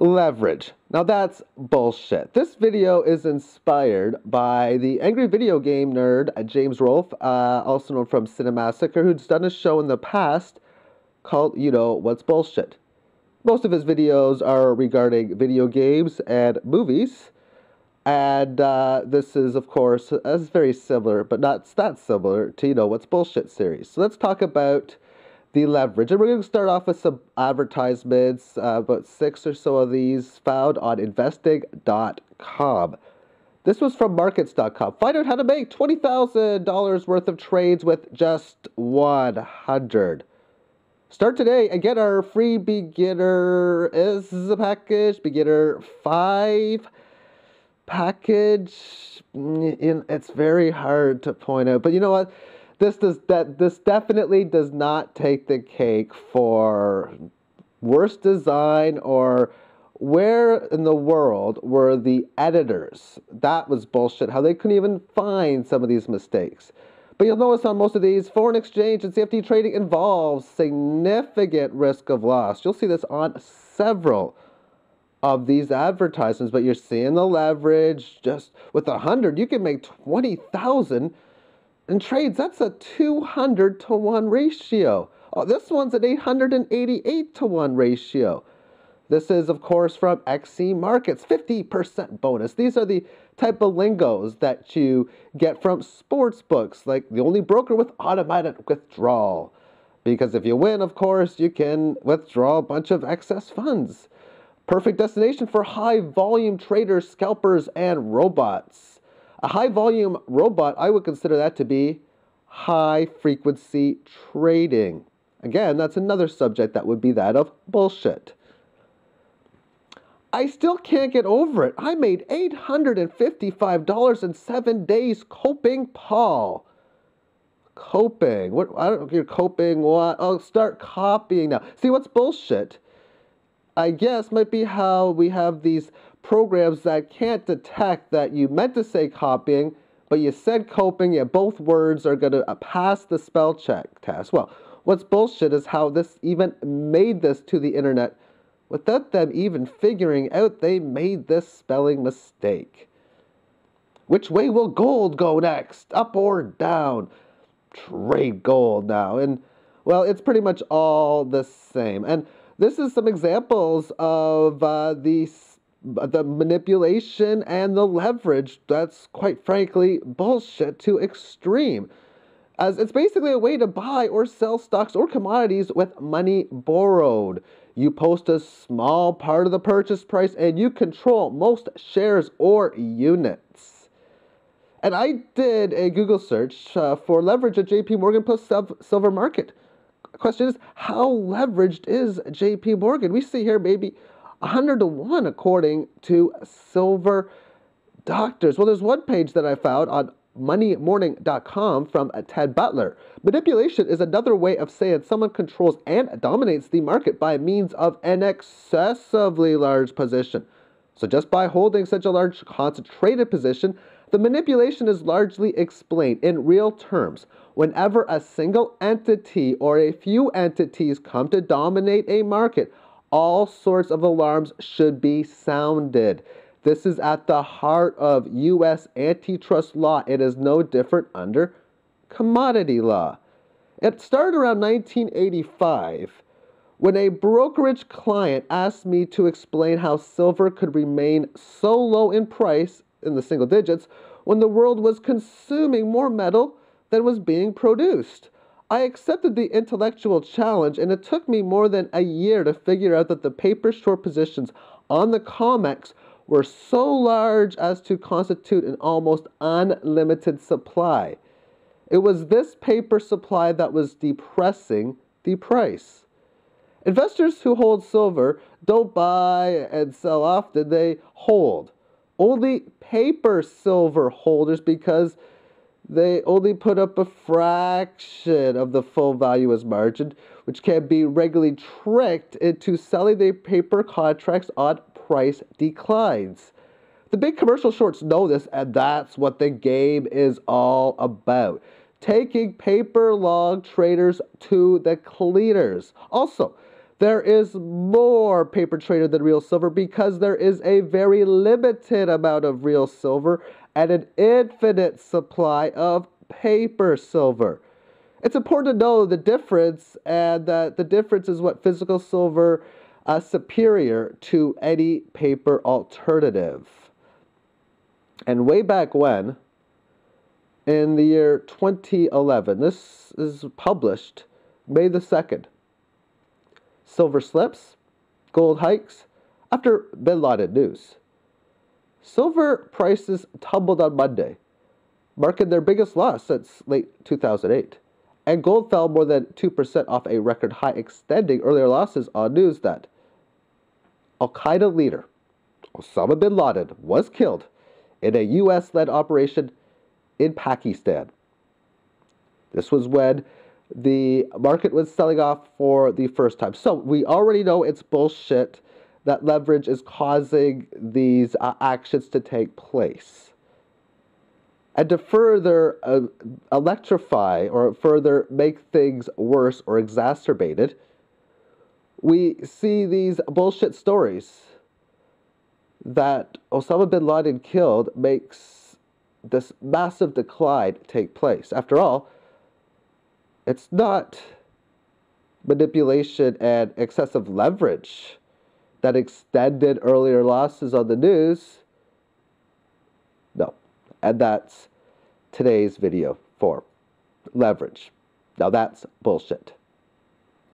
Leverage. Now that's bullshit. This video is inspired by the angry video game nerd James Rolfe, also known from Cinemassacre, who's done a show in the past called You Know What's Bullshit. Most of his videos are regarding video games and movies, and this is, of course, very similar, but not that similar to You Know What's Bullshit series. So let's talk about the leverage. And we're going to start off with some advertisements, about 6 or so of these found on investing.com. This was from markets.com. Find out how to make $20,000 worth of trades with just 100. Start today and get our free beginner package, beginner 5 package. It's very hard to point out, but you know what? This definitely does not take the cake for worst design or where in the world were the editors. That was bullshit, how they couldn't even find some of these mistakes. But you'll notice on most of these, foreign exchange and CFD trading involves significant risk of loss. You'll see this on several of these advertisements, but you're seeing the leverage. Just with 100, you can make 20,000 in trades. That's a 200 to 1 ratio. Oh, this one's an 888 to 1 ratio. This is, of course, from XC Markets, 50% bonus. These are the type of lingos that you get from sports books, like the only broker with automatic withdrawal. Because if you win, of course, you can withdraw a bunch of excess funds. Perfect destination for high-volume traders, scalpers, and robots. A high-volume robot, I would consider that to be high-frequency trading. Again, that's another subject that would be that of bullshit. I still can't get over it. I made $855 in 7 days coping Paul. Coping. What? I don't know. You're coping what? Oh, start copying now. See, what's bullshit, I guess, might be how we have these programs that can't detect that you meant to say copying, but you said coping, yet both words are going to pass the spell check test. Well, what's bullshit is how this even made this to the internet without them even figuring out they made this spelling mistake. Which way will gold go next? Up or down? Trade gold now. And, well, it's pretty much all the same. And this is some examples of the manipulation and the leverage that's, quite frankly, bullshit to extreme. As it's basically a way to buy or sell stocks or commodities with money borrowed. You post a small part of the purchase price and you control most shares or units. And I did a Google search for leverage at JP Morgan plus silver market. The question is, how leveraged is JP Morgan? We see here maybe 100 to 1 according to Silver Doctors. Well, there's one page that I found on moneymorning.com from Ted Butler. Manipulation is another way of saying someone controls and dominates the market by means of an excessively large position. So just by holding such a large concentrated position, the manipulation is largely explained in real terms. Whenever a single entity or a few entities come to dominate a market, all sorts of alarms should be sounded. This is at the heart of U.S. antitrust law. It is no different under commodity law. It started around 1985 when a brokerage client asked me to explain how silver could remain so low in price, in the single digits, when the world was consuming more metal than was being produced. I accepted the intellectual challenge, and it took me more than a year to figure out that the paper short positions on the COMEX were so large as to constitute an almost unlimited supply. It was this paper supply that was depressing the price. Investors who hold silver don't buy and sell often, they hold. Only paper silver holders, because they only put up a fraction of the full value as margin, which can be regularly tricked into selling their paper contracts on price declines. The big commercial shorts know this, and that's what the game is all about. Taking paper long traders to the cleaners. Also, There is more paper traded than real silver because there is a very limited amount of real silver and an infinite supply of paper silver. It's important to know the difference, and that the difference is what physical silver superior to any paper alternative. And way back when, in the year 2011, this is published May the 2nd. Silver slips, gold hikes after Bin Laden news. Silver prices tumbled on Monday, marking their biggest loss since late 2008. And gold fell more than 2% off a record high, extending earlier losses on news that Al-Qaeda leader Osama bin Laden was killed in a U.S.-led operation in Pakistan. This was when the market was selling off for the first time. So we already know it's bullshit that leverage is causing these actions to take place. And to further electrify or further make things worse or exacerbated, we see these bullshit stories that Osama bin Laden killed makes this massive decline take place. After all, it's not manipulation and excessive leverage that extended earlier losses on the news. No. And that's today's video for leverage. Now that's bullshit.